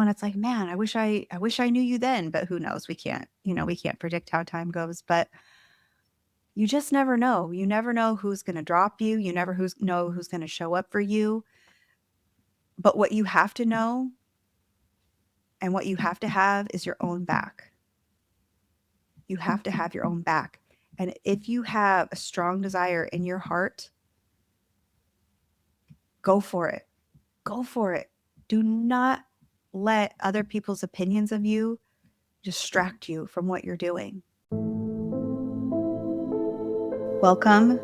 And it's like, man, I wish I knew you then, but who knows? We can't predict how time goes, but you just never know. You never know who's going to drop you. You never know who's going to show up for you. But what you have to know and what you have to have is your own back. You have to have your own back. And if you have a strong desire in your heart, go for it. Go for it. Do not let other people's opinions of you distract you from what you're doing. Welcome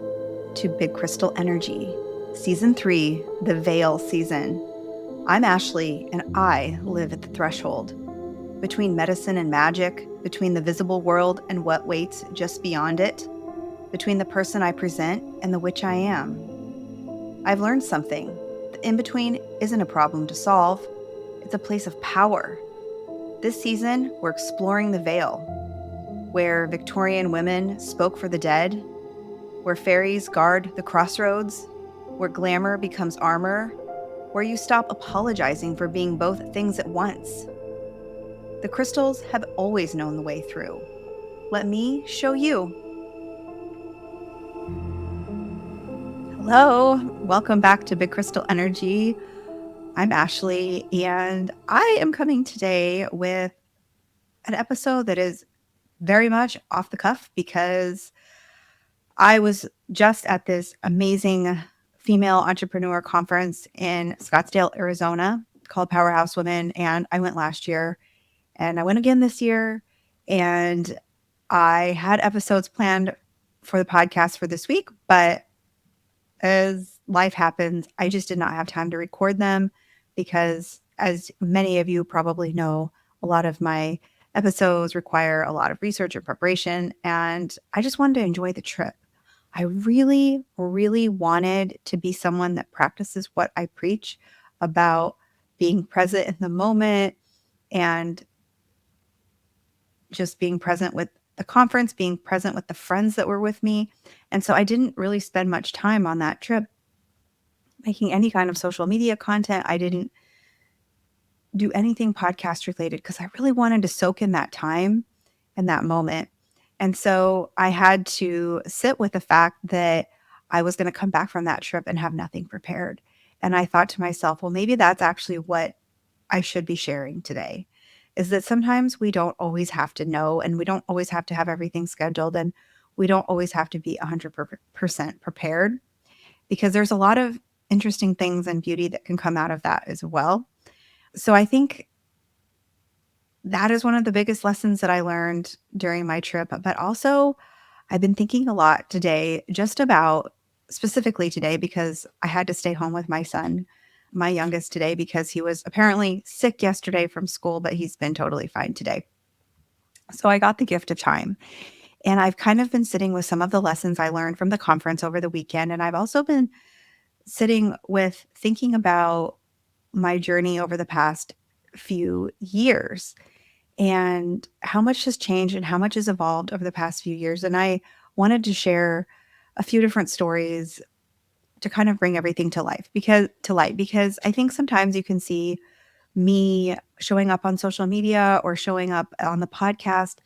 to Big Crystal Energy, Season 3, the Veil Season. I'm Ashley, and I live at the threshold between medicine and magic, between the visible world and what waits just beyond it, between the person I present and the witch I am. I've learned something. The in-between isn't a problem to solve. It's a place of power. This season, we're exploring the veil, where Victorian women spoke for the dead, where fairies guard the crossroads, where glamour becomes armor, where you stop apologizing for being both things at once. The crystals have always known the way through. Let me show you. Hello, welcome back to Big Crystal Energy. I'm Ashley, and I am coming today with an episode that is very much off the cuff because I was just at this amazing female entrepreneur conference in Scottsdale, Arizona called Powerhouse Women. And I went last year and I went again this year. And I had episodes planned for the podcast for this week, but as life happens, I just did not have time to record them because, as many of you probably know, a lot of my episodes require a lot of research and preparation. And I just wanted to enjoy the trip. I really, really wanted to be someone that practices what I preach about being present in the moment and just being present with the conference, being present with the friends that were with me. And so I didn't really spend much time on that trip making any kind of social media content. I didn't do anything podcast related because I really wanted to soak in that time and that moment. And so I had to sit with the fact that I was going to come back from that trip and have nothing prepared. And I thought to myself, well, maybe that's actually what I should be sharing today, is that sometimes we don't always have to know, and we don't always have to have everything scheduled, and we don't always have to be 100% prepared, because there's a lot of interesting things and beauty that can come out of that as well. So I think that is one of the biggest lessons that I learned during my trip. But also, I've been thinking a lot today, just about specifically today, because I had to stay home with my son, my youngest, today, because he was apparently sick yesterday from school, but he's been totally fine today. So I got the gift of time. And I've kind of been sitting with some of the lessons I learned from the conference over the weekend. And I've also been sitting with thinking about my journey over the past few years and how much has changed and how much has evolved over the past few years. And I wanted to share a few different stories to kind of bring everything to life because I think sometimes you can see me showing up on social media or showing up on the podcast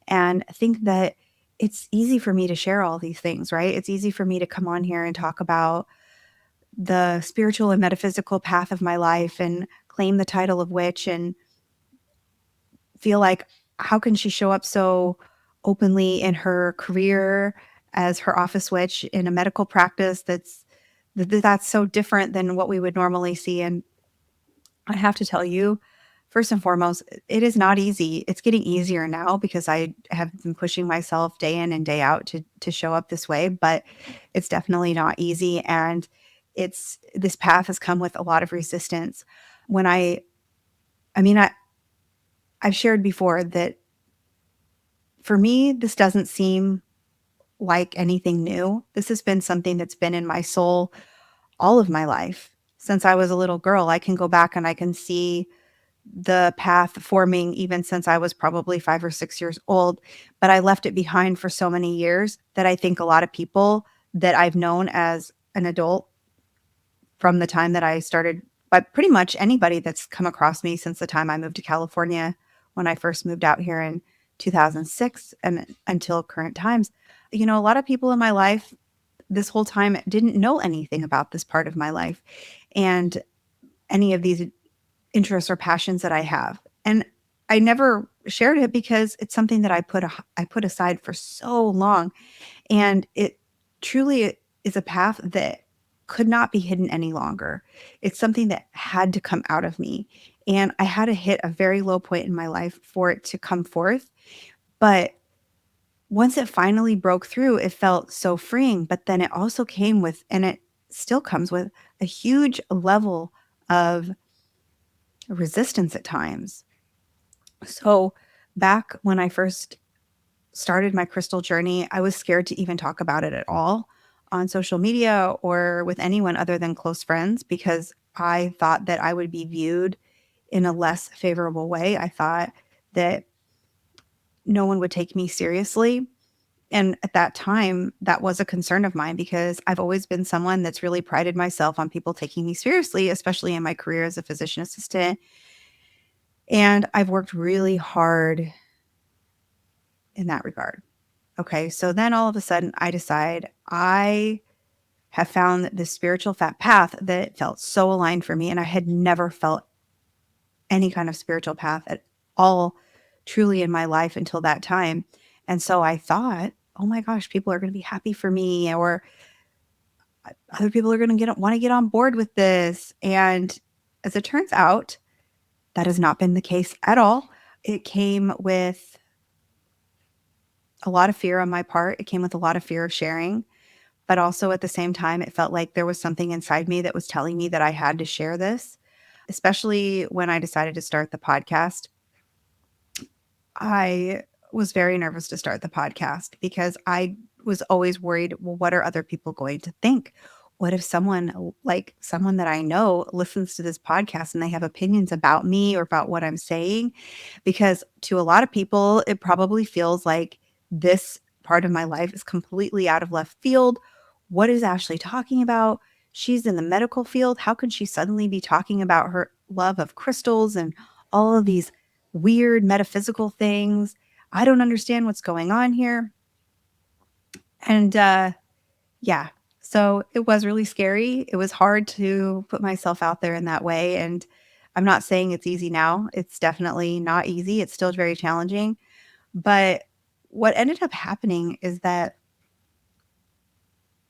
and think that it's easy for me to share all these things, right? It's easy for me to come on here and talk about the spiritual and metaphysical path of my life and claim the title of witch and feel like, how can she show up so openly in her career as her office witch in a medical practice that's so different than what we would normally see. And I have to tell you, first and foremost, it is not easy. It's getting easier now because I have been pushing myself day in and day out to show up this way, but it's definitely not easy. And this path has come with a lot of resistance. When I've shared before that for me, this doesn't seem like anything new. This has been something that's been in my soul all of my life. Since I was a little girl, I can go back and I can see the path forming even since I was probably 5 or 6 years old. But I left it behind for so many years that I think a lot of people that I've known as an adult from the time that I started by pretty much anybody that's come across me since the time I moved to California when I first moved out here in 2006 and until current times. A lot of people in my life this whole time didn't know anything about this part of my life and any of these interests or passions that I have. And I never shared it because it's something that I put aside for so long, and it truly is a path that could not be hidden any longer. It's something that had to come out of me, and I had to hit a very low point in my life for it to come forth. But once it finally broke through, it felt so freeing, but then it also came with, and it still comes with, a huge level of resistance at times. So back when I first started my crystal journey, I was scared to even talk about it at all on social media or with anyone other than close friends because I thought that I would be viewed in a less favorable way. I thought that no one would take me seriously. And at that time, that was a concern of mine because I've always been someone that's really prided myself on people taking me seriously, especially in my career as a physician assistant. And I've worked really hard in that regard. Okay, so then all of a sudden I decide I have found this spiritual fat path that felt so aligned for me. And I had never felt any kind of spiritual path at all truly in my life until that time. And so I thought, oh my gosh, people are going to be happy for me, or other people are going to want to get on board with this. And as it turns out, that has not been the case at all. It came with a lot of fear on my part. It came with a lot of fear of sharing. But also at the same time, it felt like there was something inside me that was telling me that I had to share this, especially when I decided to start the podcast. I was very nervous to start the podcast because I was always worried, well, what are other people going to think? What if someone that I know listens to this podcast and they have opinions about me or about what I'm saying? Because to a lot of people, it probably feels like this part of my life is completely out of left field. What is Ashley talking about? She's in the medical field. How can she suddenly be talking about her love of crystals and all of these weird metaphysical things? I don't understand what's going on here. And yeah, so it was really scary. It was hard to put myself out there in that way. And I'm not saying it's easy now. It's definitely not easy. It's still very challenging. But what ended up happening is that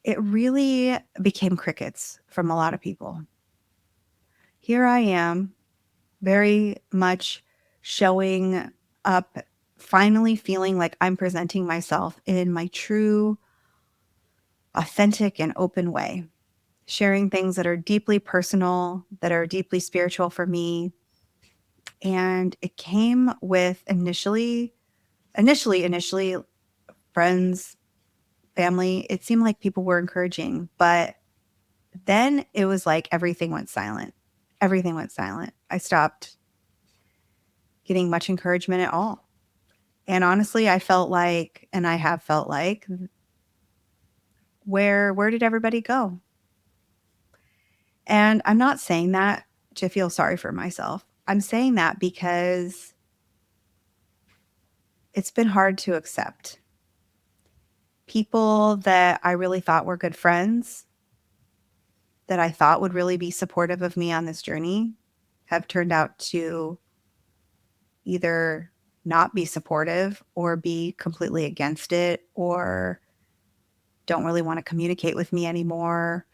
it really became crickets from a lot of people. Here I am, very much showing up, finally feeling like I'm presenting myself in my true, authentic, and open way, sharing things that are deeply personal, that are deeply spiritual for me. And it came with initially, friends, family. It seemed like people were encouraging, but then it was like everything went silent. Everything went silent. I stopped getting much encouragement at all. And honestly, I felt like, and I have felt like, where did everybody go? And I'm not saying that to feel sorry for myself. I'm saying that because it's been hard to accept. People that I really thought were good friends, that I thought would really be supportive of me on this journey, have turned out to either not be supportive or be completely against it or don't really want to communicate with me anymore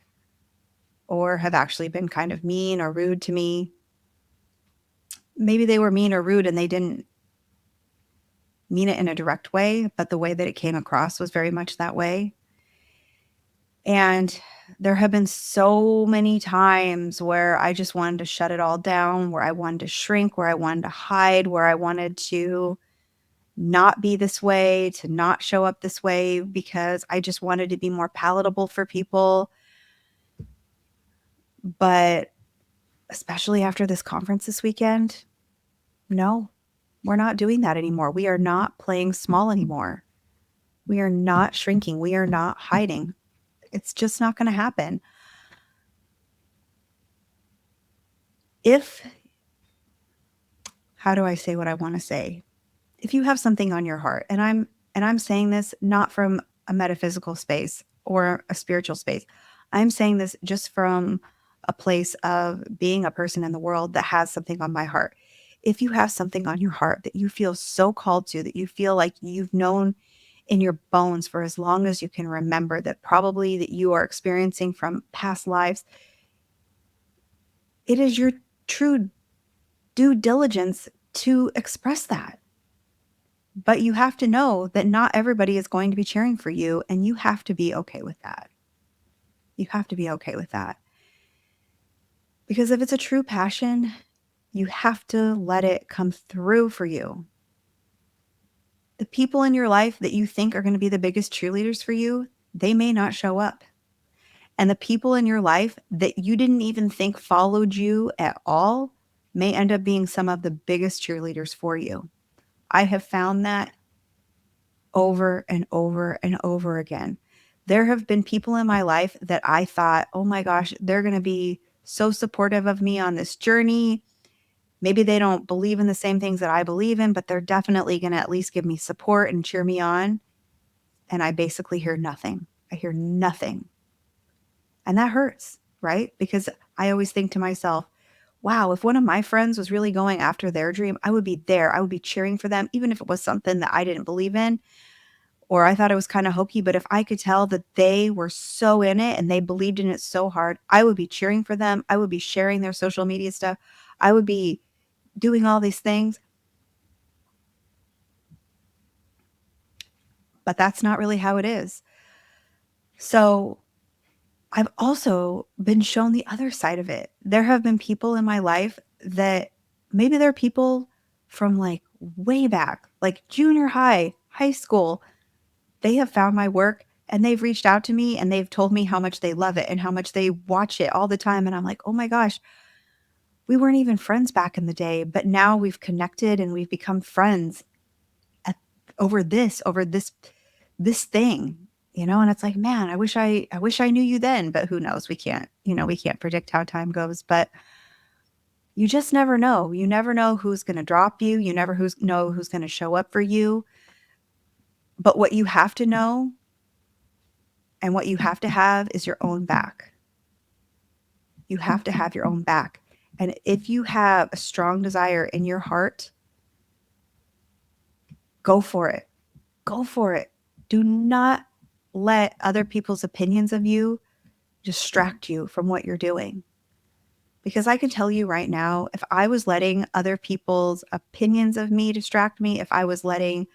or have actually been kind of mean or rude to me. Maybe they were mean or rude and they didn't mean it in a direct way, but the way that it came across was very much that way. And there have been so many times where I just wanted to shut it all down, where I wanted to shrink, where I wanted to hide, where I wanted to not be this way, to not show up this way because I just wanted to be more palatable for people. But especially after this conference this weekend, no, we're not doing that anymore. We are not playing small anymore. We are not shrinking. We are not hiding. It's just not going to happen. how do I say what I want to say? If you have something on your heart, and I'm saying this not from a metaphysical space or a spiritual space. I'm saying this just from a place of being a person in the world that has something on my heart. If you have something on your heart that you feel so called to, that you feel like you've known in your bones for as long as you can remember, that probably that you are experiencing from past lives, it is your true due diligence to express that. But you have to know that not everybody is going to be cheering for you, and you have to be okay with that. You have to be okay with that. Because if it's a true passion, you have to let it come through for you. The people in your life that you think are going to be the biggest cheerleaders for you, they may not show up. And the people in your life that you didn't even think followed you at all may end up being some of the biggest cheerleaders for you. I have found that over and over and over again. There have been people in my life that I thought, oh my gosh, they're going to be so supportive of me on this journey. Maybe they don't believe in the same things that I believe in, but they're definitely going to at least give me support and cheer me on. And I basically hear nothing. I hear nothing. And that hurts, right? Because I always think to myself, wow, if one of my friends was really going after their dream, I would be there. I would be cheering for them, even if it was something that I didn't believe in or I thought it was kind of hokey. But if I could tell that they were so in it and they believed in it so hard, I would be cheering for them. I would be sharing their social media stuff. I would be doing all these things. But that's not really how it is. So I've also been shown the other side of it. There have been people in my life that maybe they're people from like way back, like junior high, high school. They have found my work and they've reached out to me and they've told me how much they love it and how much they watch it all the time. And I'm like, oh my gosh, we weren't even friends back in the day, but now we've connected and we've become friends at, over this thing, and it's like, man, I wish I knew you then, but who knows? We can't predict how time goes, but you just never know. You never know who's going to drop you. You never know who's going to show up for you. But what you have to know and what you have to have is your own back. You have to have your own back. And if you have a strong desire in your heart, go for it. Go for it. Do not let other people's opinions of you distract you from what you're doing. Because I can tell you right now, if I was letting other people's opinions of me distract me, if I was letting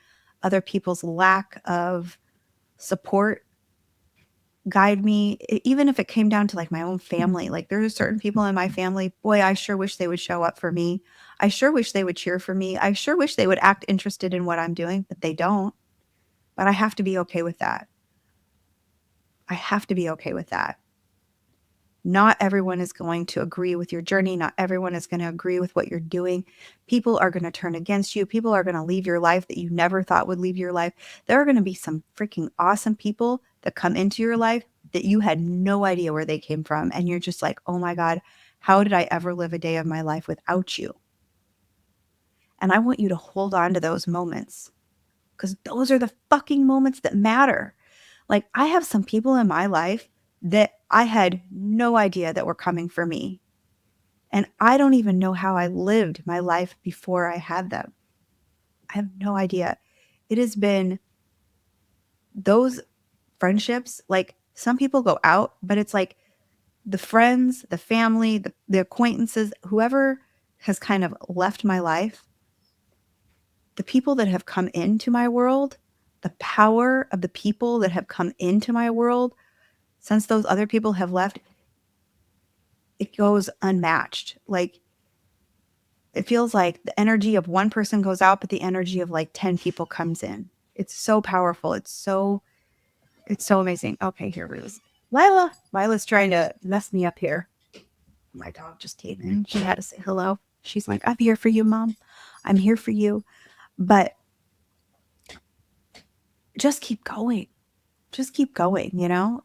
other people's lack of support guide me, even if it came down to like my own family, like there's certain people in my family, boy, I sure wish they would show up for me. I sure wish they would cheer for me. I sure wish they would act interested in what I'm doing, but they don't. But I have to be okay with that. I have to be okay with that. Not everyone is going to agree with your journey. Not everyone is going to agree with what you're doing. People are going to turn against you. People are going to leave your life that you never thought would leave your life. There are going to be some freaking awesome people that come into your life that you had no idea where they came from. And you're just like, oh my God, how did I ever live a day of my life without you? And I want you to hold on to those moments because those are the fucking moments that matter. Like, I have some people in my life that I had no idea that were coming for me. And I don't even know how I lived my life before I had them. I have no idea. It has been those friendships, like some people go out, but it's like the friends, the family, the acquaintances, whoever has kind of left my life, the people that have come into my world, the power of the people that have come into my world since those other people have left, it goes unmatched. Like, it feels like the energy of one person goes out, but the energy of like 10 people comes in. It's so powerful. It's so amazing. Okay, here it is. Lila's trying to mess me up here. My dog just came in. She had to say hello. She's like, I'm here for you, Mom. I'm here for you. But just keep going. Just keep going,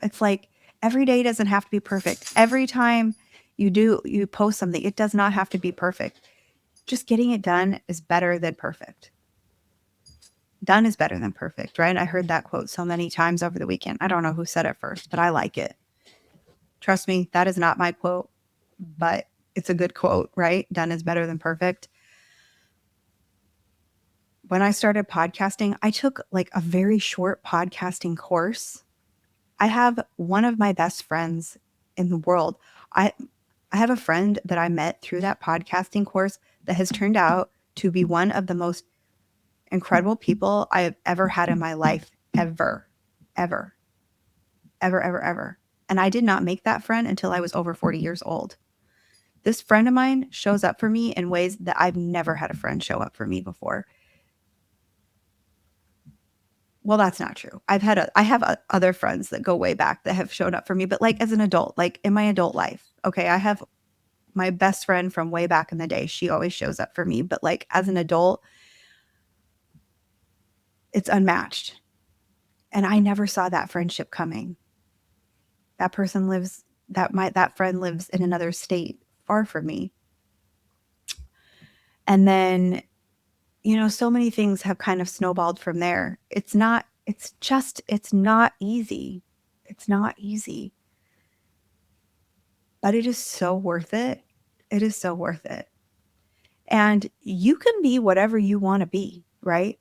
It's like every day doesn't have to be perfect. Every time You post something. It does not have to be perfect. Just getting it done is better than perfect. Done is better than perfect, right? I heard that quote so many times over the weekend. I don't know who said it first, but I like it. Trust me, that is not my quote, but it's a good quote, right? Done is better than perfect. When I started podcasting, I took like a very short podcasting course. I have one of my best friends in the world. I I have a friend that I met through that podcasting course that has turned out to be one of the most incredible people I have ever had in my life, ever, ever, ever, ever, ever. And I did not make that friend until I was over 40 years old. This friend of mine shows up for me in ways that I've never had a friend show up for me before. Well, that's not true. I have other friends that go way back that have shown up for me, but like as an adult, like in my adult life. Okay, I have my best friend from way back in the day. She always shows up for me, but like as an adult, it's unmatched. And I never saw that friendship coming. That person lives that friend lives in another state far from me. And then, so many things have kind of snowballed from there. It's not easy. It's not easy. But it is so worth it. It is so worth it. And you can be whatever you want to be, right?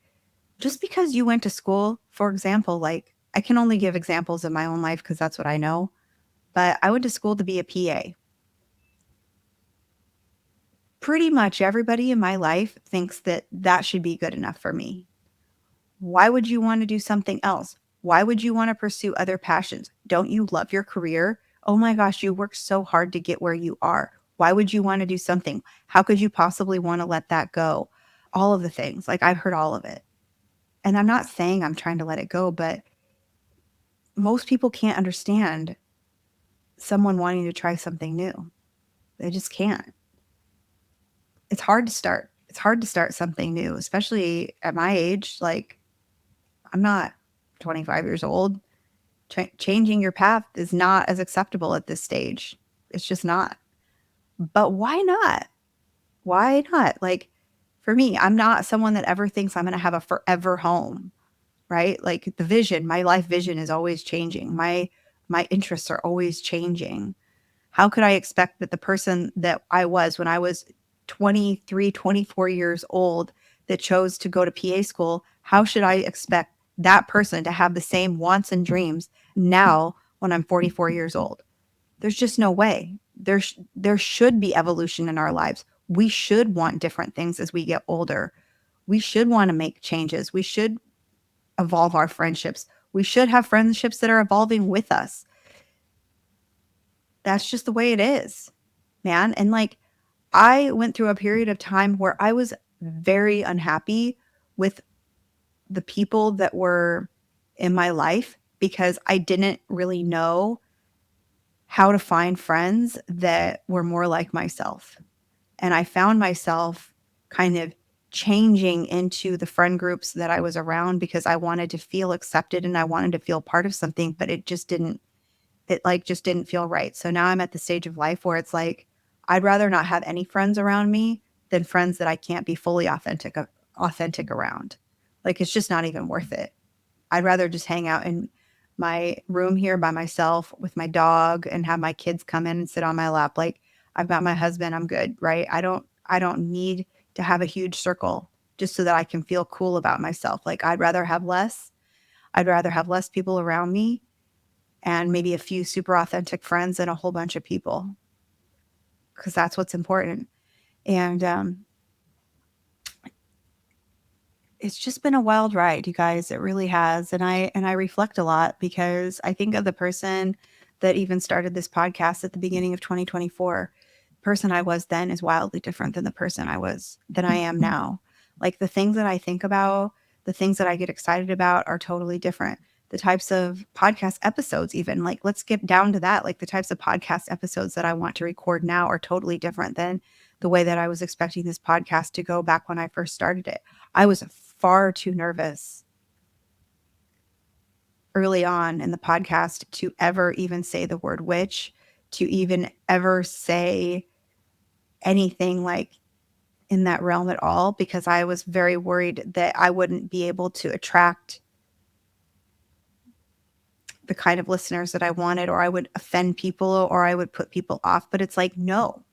Just because you went to school, for example, like I can only give examples of my own life because that's what I know, but I went to school to be a PA. Pretty much everybody in my life thinks that that should be good enough for me. Why would you want to do something else? Why would you want to pursue other passions? Don't you love your career? Oh my gosh, you worked so hard to get where you are. Why would you want to do something? How could you possibly want to let that go? All of the things. Like I've heard all of it. And I'm not saying I'm trying to let it go, but most people can't understand someone wanting to try something new. They just can't. It's hard to start. It's hard to start something new, especially at my age. Like, I'm not 25 years old. Changing your path is not as acceptable at this stage. It's just not. But why not? Why not? Like, for me, I'm not someone that ever thinks I'm going to have a forever home, right? Like the vision, my life vision is always changing. My interests are always changing. How could I expect that the person that I was when I was 23, 24 years old that chose to go to PA school, how should I expect that person to have the same wants and dreams now when I'm 44 years old? There's just no way. There should be evolution in our lives. We should want different things as we get older. We should want to make changes. We should evolve our friendships. We should have friendships that are evolving with us. That's just the way it is, man. And like, I went through a period of time where I was very unhappy with the people that were in my life because I didn't really know how to find friends that were more like myself. And I found myself kind of changing into the friend groups that I was around because I wanted to feel accepted and I wanted to feel part of something, but it like just didn't feel right. So now I'm at the stage of life where it's like, I'd rather not have any friends around me than friends that I can't be fully authentic around. Like it's just not even worth it. I'd rather just hang out in my room here by myself with my dog and have my kids come in and sit on my lap. Like I've got my husband, I'm good, right? I don't need to have a huge circle just so that I can feel cool about myself. Like I'd rather have less. I'd rather have less people around me and maybe a few super authentic friends and a whole bunch of people because that's what's important. And it's just been a wild ride, you guys. It really has. And I reflect a lot because I think of the person that even started this podcast at the beginning of 2024. The person I was then is wildly different than the person I am now. Like the things that I think about, the things that I get excited about are totally different. The types of podcast episodes, even like, let's get down to that. Like the types of podcast episodes that I want to record now are totally different than the way that I was expecting this podcast to go back when I first started it. I was far too nervous early on in the podcast to ever even say the word witch, to even ever say anything like in that realm at all, because I was very worried that I wouldn't be able to attract the kind of listeners that I wanted, or I would offend people, or I would put people off. But it's like, no,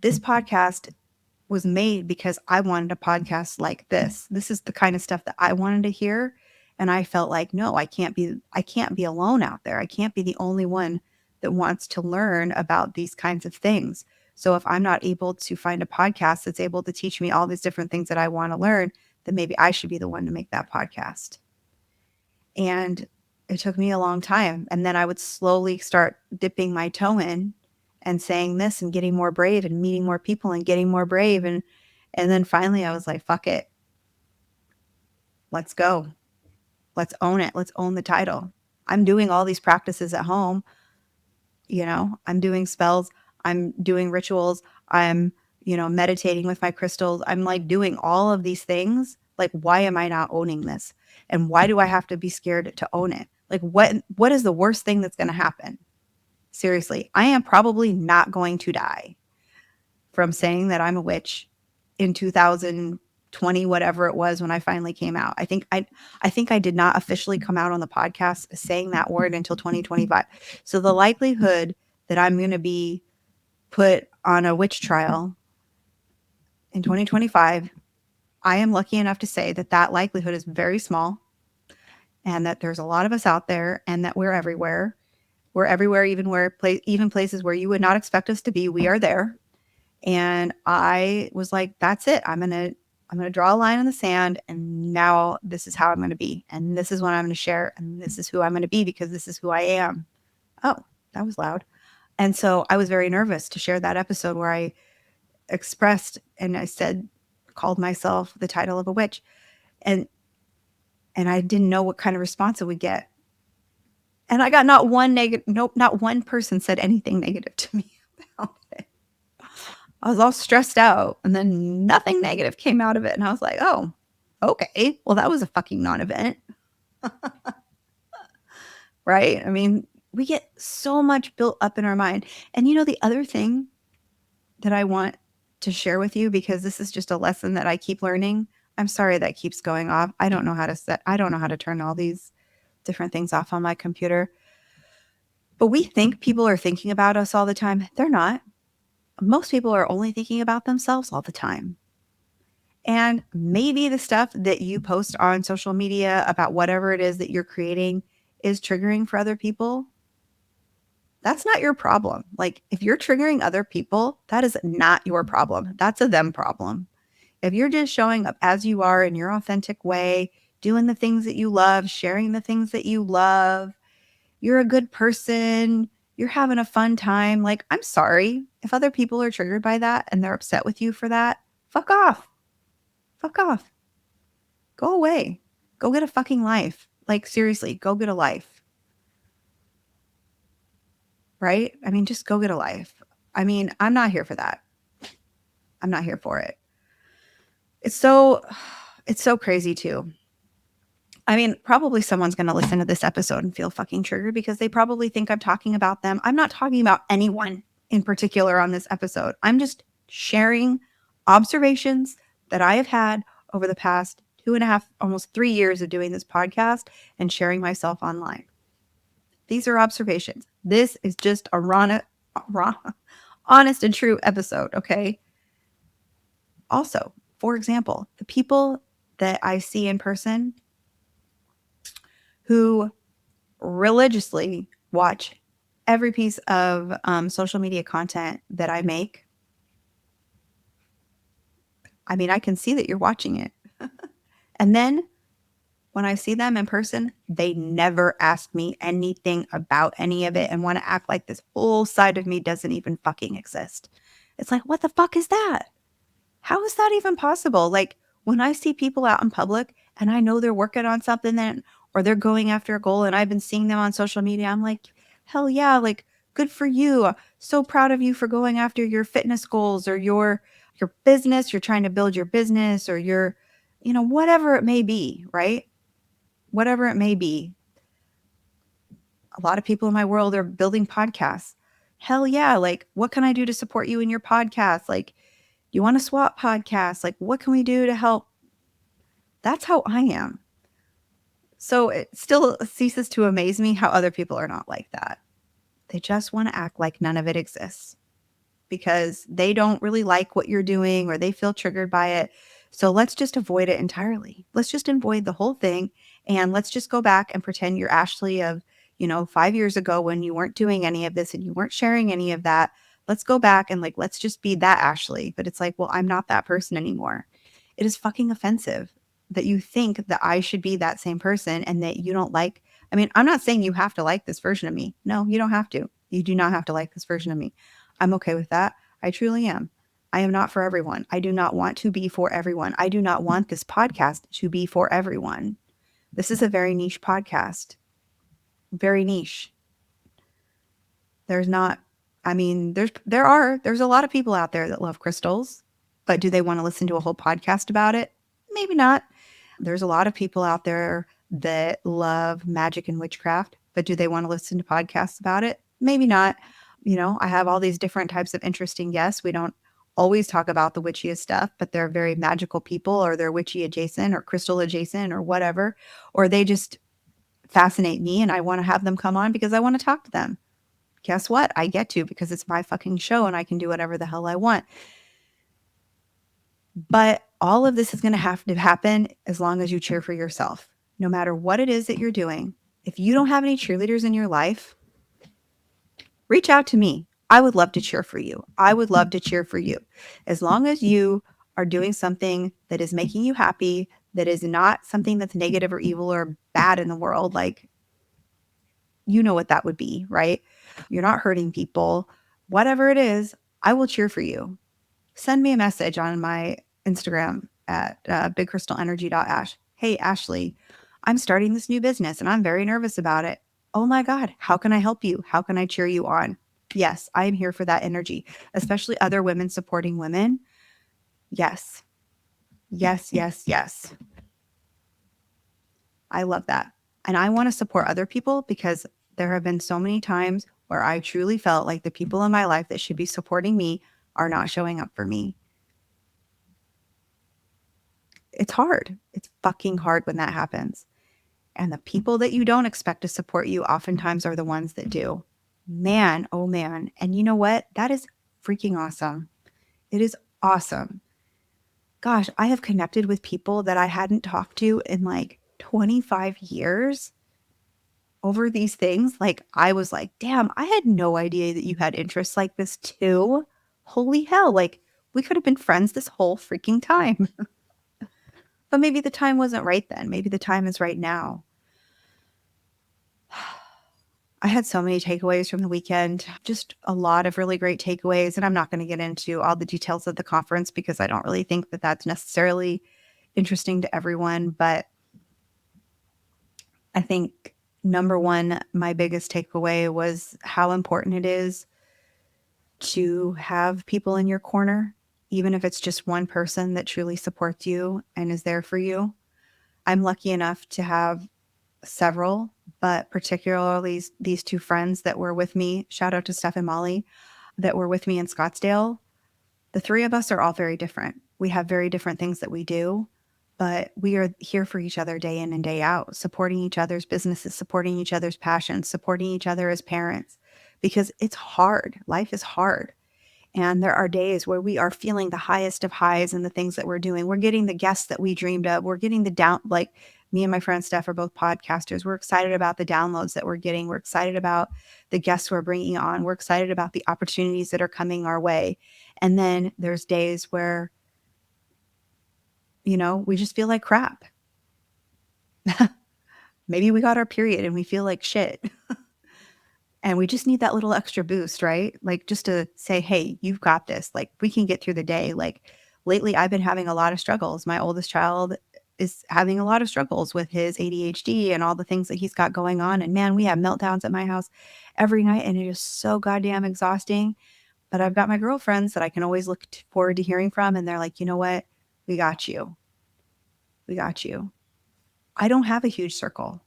this podcast was made because I wanted a podcast like this. This is the kind of stuff that I wanted to hear. And I felt like, no, I can't be alone out there. I can't be the only one that wants to learn about these kinds of things. So if I'm not able to find a podcast that's able to teach me all these different things that I want to learn, then maybe I should be the one to make that podcast. And it took me a long time. And then I would slowly start dipping my toe in and saying this and getting more brave and meeting more people and getting more brave. And then finally I was like, fuck it. Let's go. Let's own it. Let's own the title. I'm doing all these practices at home. I'm doing spells. I'm doing rituals. I'm, meditating with my crystals. I'm like doing all of these things. Like, why am I not owning this? And why do I have to be scared to own it? Like, what is the worst thing that's going to happen? Seriously, I am probably not going to die from saying that I'm a witch in 2020, whatever it was when I finally came out. I think I did not officially come out on the podcast saying that word until 2025. So the likelihood that I'm going to be put on a witch trial in 2025, I am lucky enough to say that likelihood is very small, and that there's a lot of us out there, and that we're everywhere. We're everywhere, even places where you would not expect us to be. We are there. And I was like, that's it. I'm going to draw a line in the sand, and now this is how I'm going to be. And this is what I'm going to share. And this is who I'm going to be, because this is who I am. Oh, that was loud. And so I was very nervous to share that episode where I expressed and I called myself the title of a witch. And I didn't know what kind of response it would get. And I got not one person said anything negative to me about it. I was all stressed out, and then nothing negative came out of it. And I was like, oh, okay. Well, that was a fucking non-event. Right? I mean, we get so much built up in our mind. And the other thing that I want to share with you, because this is just a lesson that I keep learning. I'm sorry that keeps going off. I don't know how to turn all these different things off on my computer. But we think people are thinking about us all the time. They're not. Most people are only thinking about themselves all the time. And maybe the stuff that you post on social media about whatever it is that you're creating is triggering for other people. That's not your problem. Like, if you're triggering other people, that is not your problem. That's a them problem. If you're just showing up as you are in your authentic way, doing the things that you love, sharing the things that you love, you're a good person, you're having a fun time. Like, I'm sorry. If other people are triggered by that and they're upset with you for that, fuck off. Fuck off. Go away. Go get a fucking life. Like, seriously, go get a life. Right? I mean, just go get a life. I mean, I'm not here for that. I'm not here for it. It's so crazy too. I mean, probably someone's going to listen to this episode and feel fucking triggered because they probably think I'm talking about them. I'm not talking about anyone in particular on this episode. I'm just sharing observations that I have had over the past 2.5, almost 3 years of doing this podcast and sharing myself online. These are observations. This is just a honest and true episode, okay? Also, for example, the people that I see in person who religiously watch every piece of social media content that I make. I mean, I can see that you're watching it. And then when I see them in person, they never ask me anything about any of it and want to act like this whole side of me doesn't even fucking exist. It's like, what the fuck is that? How is that even possible? Like, when I see people out in public and I know they're working on something or they're going after a goal and I've been seeing them on social media, I'm like, hell yeah, like, good for you. So proud of you for going after your fitness goals or your business. You're trying to build your business or your, whatever it may be, right? Whatever it may be. A lot of people in my world are building podcasts. Hell yeah. Like, what can I do to support you in your podcast? Like, you want to swap podcasts? Like, what can we do to help? That's how I am. So it still ceases to amaze me how other people are not like that. They just want to act like none of it exists because they don't really like what you're doing or they feel triggered by it. So let's just avoid it entirely. Let's just avoid the whole thing. And let's just go back and pretend you're Ashley of, 5 years ago when you weren't doing any of this and you weren't sharing any of that. Let's go back and like, let's just be that Ashley. But it's like, well, I'm not that person anymore. It is fucking offensive that you think that I should be that same person and that you don't like. I mean, I'm not saying you have to like this version of me. No, you don't have to. You do not have to like this version of me. I'm okay with that. I truly am. I am not for everyone. I do not want to be for everyone. I do not want this podcast to be for everyone. This is a very niche podcast. Very niche. There's not, I mean, there's a lot of people out there that love crystals, but do they want to listen to a whole podcast about it? Maybe not. There's a lot of people out there that love magic and witchcraft, but do they want to listen to podcasts about it? Maybe not. I have all these different types of interesting guests. We don't always talk about the witchiest stuff, but they're very magical people or they're witchy adjacent or crystal adjacent or whatever, or they just fascinate me and I want to have them come on because I want to talk to them. Guess what? I get to because it's my fucking show and I can do whatever the hell I want. But all of this is going to have to happen as long as you cheer for yourself. No matter what it is that you're doing, if you don't have any cheerleaders in your life, reach out to me. I would love to cheer for you. I would love to cheer for you. As long as you are doing something that is making you happy, that is not something that's negative or evil or bad in the world, like, you know what that would be, right? You're not hurting people. Whatever it is, I will cheer for you. Send me a message on my Instagram at bigcrystalenergy.ash. Hey, Ashley, I'm starting this new business and I'm very nervous about it. Oh my God, how can I help you? How can I cheer you on? Yes, I am here for that energy, especially other women supporting women. Yes, yes, yes, yes. I love that. And I want to support other people because there have been so many times where I truly felt like the people in my life that should be supporting me are not showing up for me. It's hard. It's fucking hard when that happens. And the people that you don't expect to support you oftentimes are the ones that do. Man, oh man. And you know what? That is freaking awesome. It is awesome. Gosh, I have connected with people that I hadn't talked to in like 25 years over these things. Like, I was like, damn, I had no idea that you had interests like this too. Holy hell. Like, we could have been friends this whole freaking time. But maybe the time wasn't right then. Maybe the time is right now. I had so many takeaways from the weekend, just a lot of really great takeaways. And I'm not going to get into all the details of the conference because I don't really think that that's necessarily interesting to everyone. But I think number one, my biggest takeaway was how important it is to have people in your corner, even if it's just one person that truly supports you and is there for you. I'm lucky enough to have several, but particularly these two friends that were with me, shout out to Steph and Molly, that were with me in Scottsdale. The three of us are all very different. We have very different things that we do, but we are here for each other day in and day out, supporting each other's businesses, supporting each other's passions, supporting each other as parents, because it's hard. Life is hard. And there are days where we are feeling the highest of highs in the things that we're doing. We're getting the guests that we dreamed of. We're getting the down, like me and my friend Steph are both podcasters. We're excited about the downloads that we're getting. We're excited about the guests we're bringing on. We're excited about the opportunities that are coming our way. And then there's days where, we just feel like crap. Maybe we got our period and we feel like shit. And we just need that little extra boost, right? Like just to say, hey, you've got this. Like we can get through the day. Like lately, I've been having a lot of struggles. My oldest child is having a lot of struggles with his ADHD and all the things that he's got going on. And man, we have meltdowns at my house every night and it is so goddamn exhausting. But I've got my girlfriends that I can always look forward to hearing from. And they're like, you know what? We got you. We got you. I don't have a huge circle.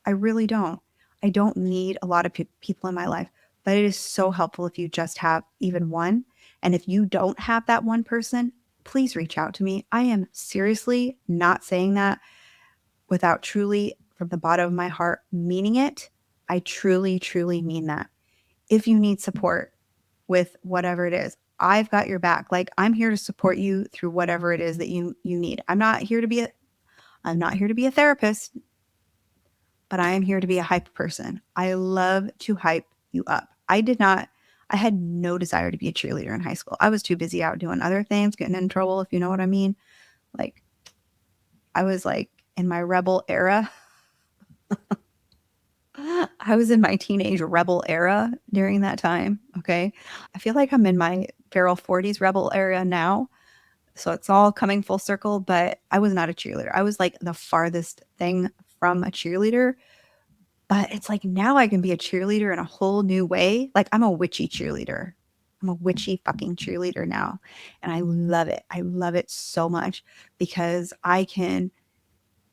I really don't. I don't need a lot of people in my life, but it is so helpful if you just have even one. And if you don't have that one person, please reach out to me. I am seriously not saying that without truly, from the bottom of my heart, meaning it. I truly, truly mean that. If you need support with whatever it is, I've got your back. Like, I'm here to support you through whatever it is that you need. I'm not here to be a therapist, but I am here to be a hype person. I love to hype you up. I had no desire to be a cheerleader in high school. I was too busy out doing other things, getting in trouble, if you know what I mean. Like, I was like in my rebel era. I was in my teenage rebel era during that time. Okay. I feel like I'm in my feral 40s rebel era now. So it's all coming full circle, but I was not a cheerleader. I was like the farthest thing from a cheerleader. But it's like now I can be a cheerleader in a whole new way. Like, I'm a witchy cheerleader. I'm a witchy fucking cheerleader now. And I love it. I love it so much because I can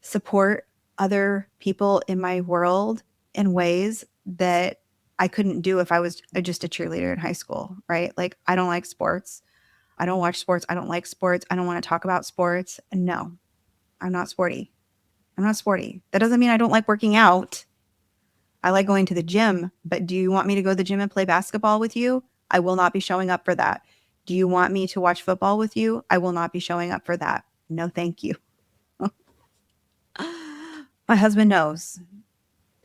support other people in my world in ways that I couldn't do if I was just a cheerleader in high school, right? Like, I don't like sports. I don't watch sports. I don't like sports. I don't want to talk about sports. No, I'm not sporty. I'm not sporty. That doesn't mean I don't like working out. I like going to the gym, but do you want me to go to the gym and play basketball with you? I will not be showing up for that. Do you want me to watch football with you? I will not be showing up for that. No, thank you. My husband knows.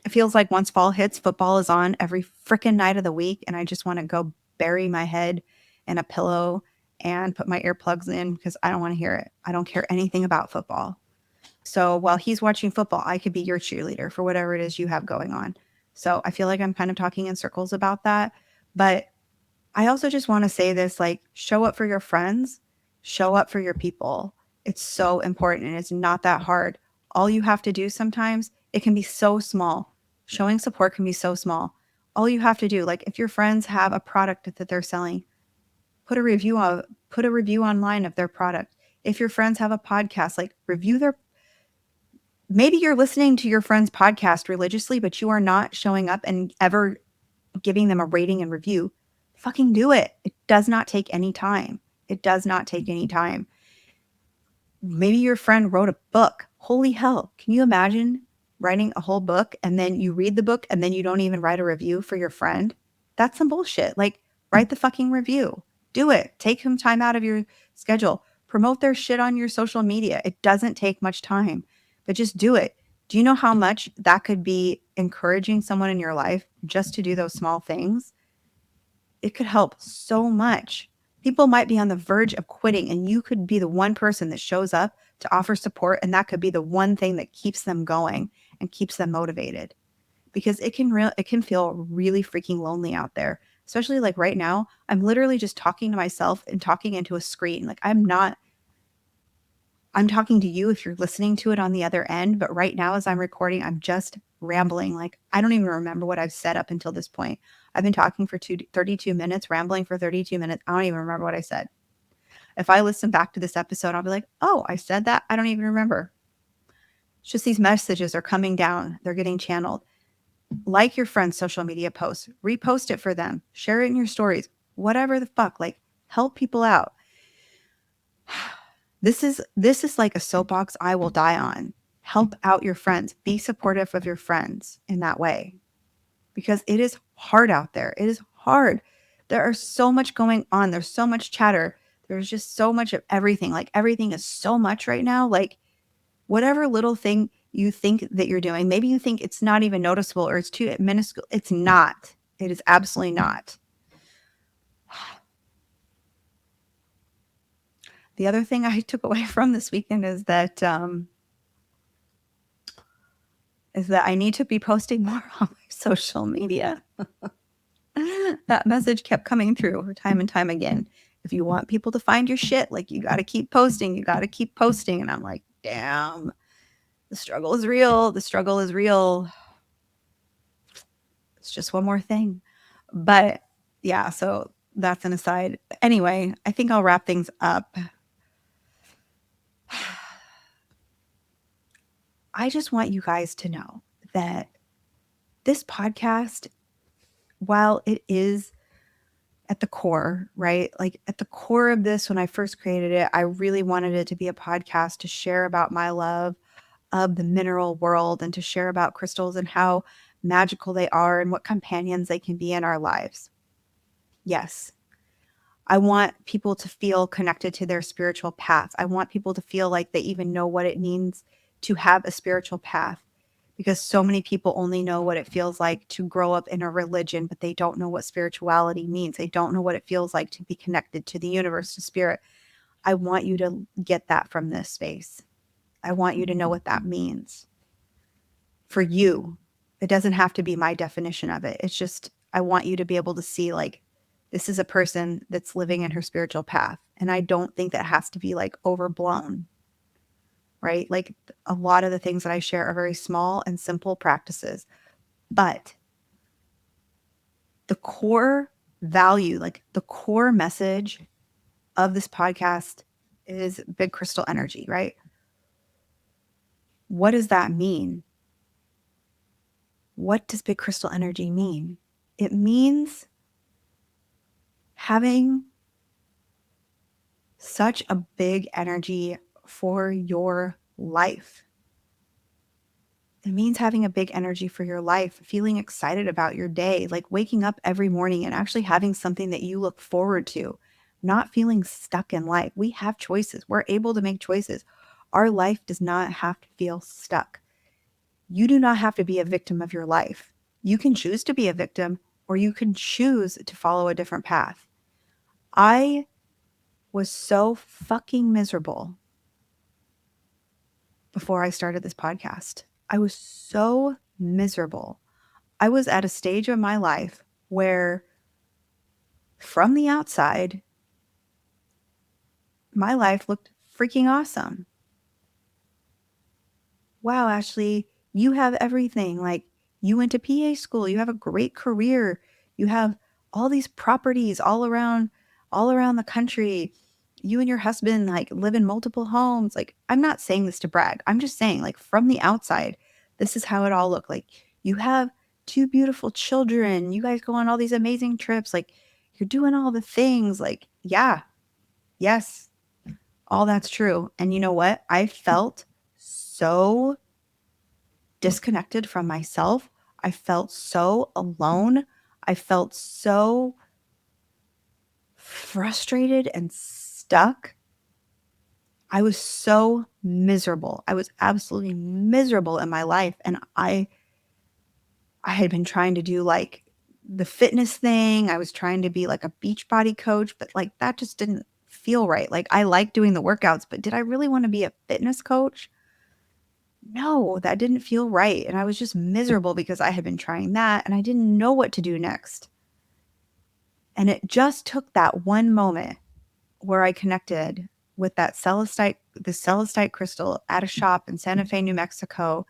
It feels like once fall hits, football is on every freaking night of the week, and I just want to go bury my head in a pillow and put my earplugs in because I don't want to hear it. I don't care anything about football. So while he's watching football, I could be your cheerleader for whatever it is you have going on. So I feel like I'm kind of talking in circles about that. But I also just want to say this, like, show up for your friends, show up for your people. It's so important and it's not that hard. All you have to do sometimes, it can be so small. Showing support can be so small. All you have to do, like, if your friends have a product that they're selling, put a review online of their product. If your friends have a podcast, like, review their maybe you're listening to your friend's podcast religiously, but you are not showing up and ever giving them a rating and review. Fucking do it. It does not take any time. It does not take any time. Maybe your friend wrote a book. Holy hell. Can you imagine writing a whole book and then you read the book and then you don't even write a review for your friend? That's some bullshit. Like, write the fucking review. Do it. Take some time out of your schedule. Promote their shit on your social media. It doesn't take much time, but just do it. Do you know how much that could be encouraging someone in your life just to do those small things? It could help so much. People might be on the verge of quitting, and you could be the one person that shows up to offer support. And that could be the one thing that keeps them going and keeps them motivated because it can feel really freaking lonely out there. Especially like right now, I'm literally just talking to myself and talking into a screen. Like, I'm talking to you if you're listening to it on the other end, but right now as I'm recording, I'm just rambling. Like, I don't even remember what I've said up until this point. I've been talking for 32 minutes, rambling for 32 minutes. I don't even remember what I said. If I listen back to this episode, I'll be like, oh, I said that. I don't even remember. It's just these messages are coming down. They're getting channeled. Like your friend's social media posts, repost it for them, share it in your stories, whatever the fuck, like, help people out. This is like a soapbox I will die on. Help out your friends. Be supportive of your friends in that way because it is hard out there. It is hard. There are so much going on. There's so much chatter. There's just so much of everything. Like, everything is so much right now. Like, whatever little thing you think that you're doing, maybe you think it's not even noticeable or it's too minuscule. It's not. It is absolutely not. The other thing I took away from this weekend is that I need to be posting more on my social media. That message kept coming through time and time again. If you want people to find your shit, like, you got to keep posting. You got to keep posting. And I'm like, damn, the struggle is real. The struggle is real. It's just one more thing. But yeah, so that's an aside. Anyway, I think I'll wrap things up. I just want you guys to know that this podcast, while it is at the core, right? Like at the core of this, when I first created it, I really wanted it to be a podcast to share about my love of the mineral world and to share about crystals and how magical they are and what companions they can be in our lives. Yes. I want people to feel connected to their spiritual path. I want people to feel like they even know what it means to have a spiritual path, because so many people only know what it feels like to grow up in a religion, but they don't know what spirituality means. They don't know what it feels like to be connected to the universe, to spirit. I want you to get that from this space. I want you to know what that means for you. It doesn't have to be my definition of it. It's just, I want you to be able to see, like, this is a person that's living in her spiritual path. And I don't think that has to be like overblown, right? Like a lot of the things that I share are very small and simple practices, but the core value, like the core message of this podcast is big crystal energy, right? What does that mean? What does big crystal energy mean? It means having such a big energy for your life. It means having a big energy for your life, feeling excited about your day, like waking up every morning and actually having something that you look forward to, not feeling stuck in life. We have choices. We're able to make choices. Our life does not have to feel stuck. You do not have to be a victim of your life. You can choose to be a victim, or you can choose to follow a different path. I was so fucking miserable before I started this podcast. I was so miserable. I was at a stage of my life where, from the outside, my life looked freaking awesome. Wow, Ashley, you have everything. Like, you went to PA school, you have a great career, you have all these properties all around the country. You and your husband like live in multiple homes. Like, I'm not saying this to brag. I'm just saying, like, from the outside, this is how it all looked. Like, you have two beautiful children. You guys go on all these amazing trips. Like, you're doing all the things. Like, yeah, yes, all that's true. And you know what? I felt so disconnected from myself. I felt so alone. I felt so frustrated and stuck. I was so miserable. I was absolutely miserable in my life. And I had been trying to do like the fitness thing. I was trying to be like a beach body coach, but like that just didn't feel right. Like, I like doing the workouts, but did I really want to be a fitness coach? No, that didn't feel right. And I was just miserable because I had been trying that and I didn't know what to do next. And it just took that one moment where I connected with the celestite crystal at a shop in Santa Fe, New Mexico.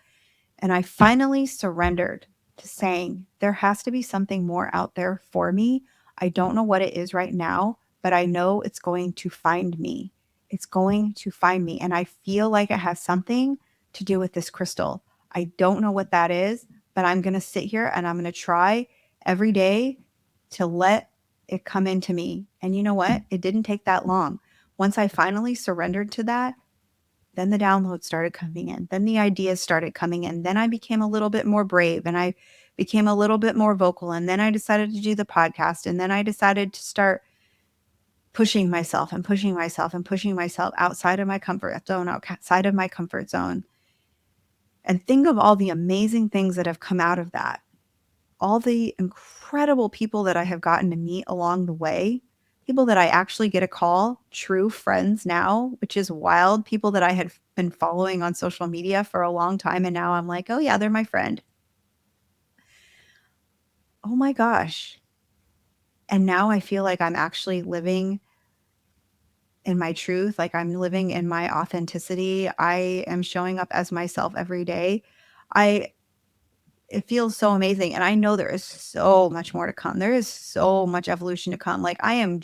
And I finally surrendered to saying, there has to be something more out there for me. I don't know what it is right now, but I know it's going to find me. It's going to find me. And I feel like it has something to do with this crystal. I don't know what that is, but I'm going to sit here and I'm going to try every day to let it come into me. And you know what? It didn't take that long. Once I finally surrendered to that, then the downloads started coming in. Then the ideas started coming in. Then I became a little bit more brave and I became a little bit more vocal. And then I decided to do the podcast. And then I decided to start pushing myself and pushing myself and pushing myself outside of my comfort zone, outside of my comfort zone. And think of all the amazing things that have come out of that. All the incredible people that I have gotten to meet along the way, people that I actually get to call true friends now, which is wild. People that I had been following on social media for a long time. And now I'm like, oh yeah, they're my friend. Oh my gosh. And now I feel like I'm actually living in my truth. Like, I'm living in my authenticity. I am showing up as myself every day. I It feels so amazing, and I know there is so much more to come. There is so much evolution to come. Like, I'm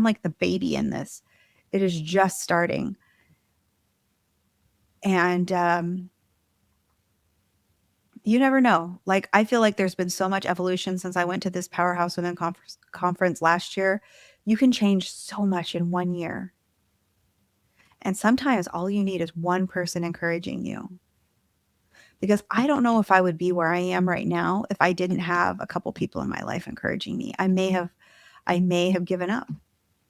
like the baby in this. It is just starting. And You never know. Like, I feel like there's been so much evolution since I went to this Powerhouse Women Conference last year. You can change so much in 1 year. And sometimes all you need is one person encouraging you. Because I don't know if I would be where I am right now if I didn't have a couple people in my life encouraging me. I may have given up.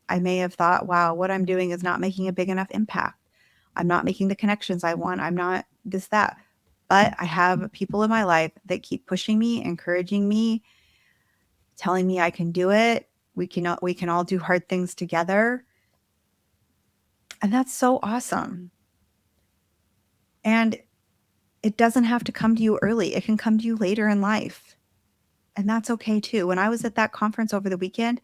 I may have thought, wow, what I'm doing is not making a big enough impact. I'm not making the connections I want. I'm not this, that. But I have people in my life that keep pushing me, encouraging me, telling me I can do it. We can all do hard things together. And that's so awesome. And it doesn't have to come to you early. It can come to you later in life. And that's okay too. When I was at that conference over the weekend,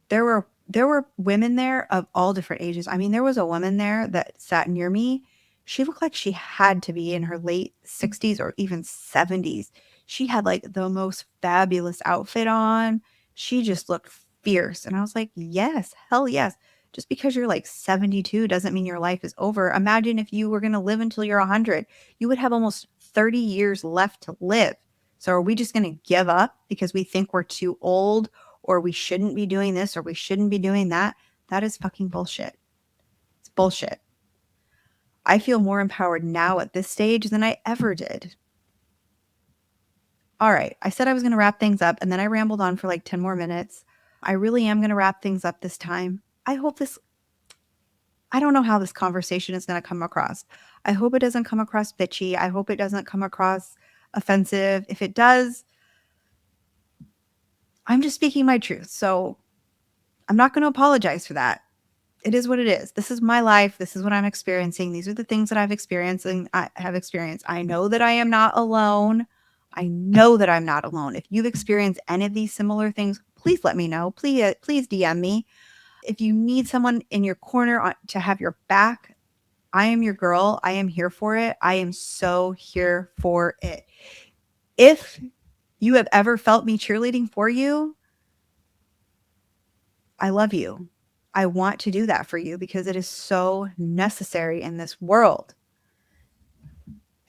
there were women there of all different ages. I mean, there was a woman there that sat near me. She looked like she had to be in her late 60s or even 70s. She had like the most fabulous outfit on. She just looked fierce. And I was like, yes, hell yes. Just because you're like 72 doesn't mean your life is over. Imagine if you were going to live until you're 100. You would have almost 30 years left to live. So are we just going to give up because we think we're too old, or we shouldn't be doing this, or we shouldn't be doing that? That is fucking bullshit. It's bullshit. I feel more empowered now at this stage than I ever did. All right. I said I was going to wrap things up, and then I rambled on for like 10 more minutes. I really am going to wrap things up this time. I don't know how this conversation is going to come across. I hope it doesn't come across bitchy. I hope it doesn't come across offensive. If it does, I'm just speaking my truth. So I'm not going to apologize for that. It is what it is. This is my life. This is what I'm experiencing. These are the things that I've experienced and I have experienced. I know that I am not alone. I know that I'm not alone. If you've experienced any of these similar things, please let me know. Please DM me. If you need someone in your corner to have your back, I am your girl. I am here for it. I am so here for it. If you have ever felt me cheerleading for you, I love you. I want to do that for you because it is so necessary in this world.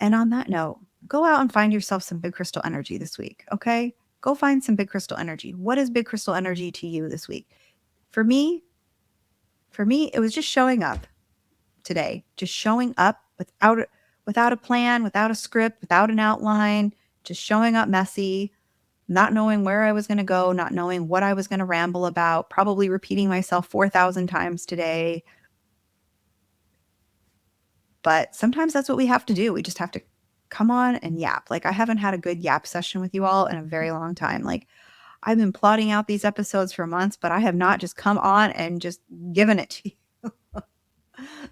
And on that note, go out and find yourself some big crystal energy this week, okay? Go find some big crystal energy. What is big crystal energy to you this week? For me, it was just showing up today. Just showing up without a plan, without a script, without an outline, just showing up messy, not knowing where I was going to go, not knowing what I was going to ramble about, probably repeating myself 4,000 times today. But sometimes that's what we have to do. We just have to come on and yap. Like, I haven't had a good yap session with you all in a very long time. Like, I've been plotting out these episodes for months, but I have not just come on and just given it to you.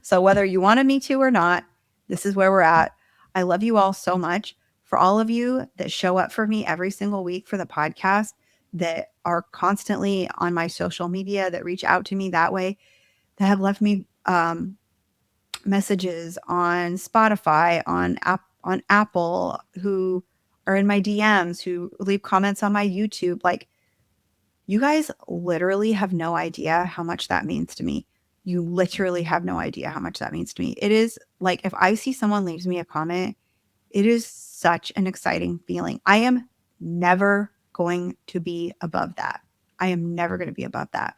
So whether you wanted me to or not, this is where we're at. I love you all so much. For all of you that show up for me every single week for the podcast, that are constantly on my social media, that reach out to me that way, that have left me messages on Spotify, on Apple, who are in my DMs, who leave comments on my YouTube. Like, you guys literally have no idea how much that means to me. You literally have no idea how much that means to me. It is like, if I see someone leaves me a comment, it is such an exciting feeling. I am never going to be above that. I am never going to be above that.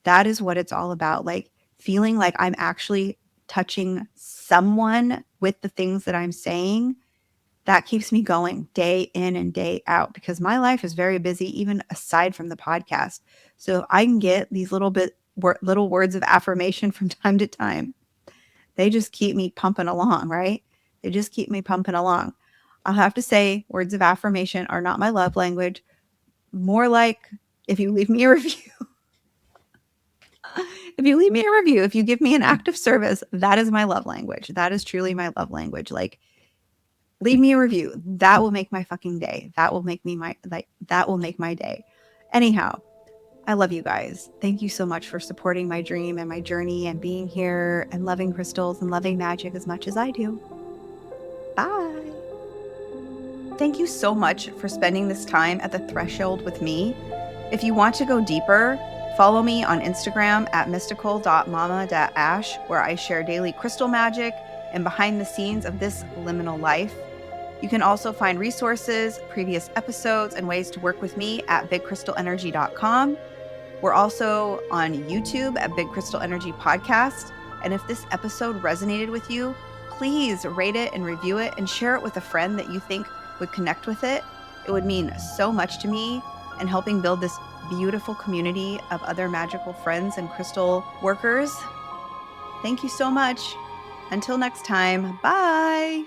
That is what it's all about. Like, feeling like I'm actually touching someone with the things that I'm saying, that keeps me going day in and day out, because my life is very busy, even aside from the podcast. So if I can get these little words of affirmation from time to time, they just keep me pumping along, right? They just keep me pumping along. I'll have to say, words of affirmation are not my love language. More like, if you leave me a review, if you give me an act of service, that is my love language. That is truly my love language. Like, leave me a review. That will make my fucking day. That will make my day. Anyhow, I love you guys. Thank you so much for supporting my dream and my journey and being here and loving crystals and loving magic as much as I do. Bye. Thank you so much for spending this time at the threshold with me. If you want to go deeper, follow me on Instagram at mystical.mama.ash, where I share daily crystal magic and behind the scenes of this liminal life. You can also find resources, previous episodes, and ways to work with me at bigcrystalenergy.com. We're also on YouTube at Big Crystal Energy Podcast. And if this episode resonated with you, please rate it and review it and share it with a friend that you think would connect with it. It would mean so much to me and helping build this beautiful community of other magical friends and crystal workers. Thank you so much. Until next time, bye.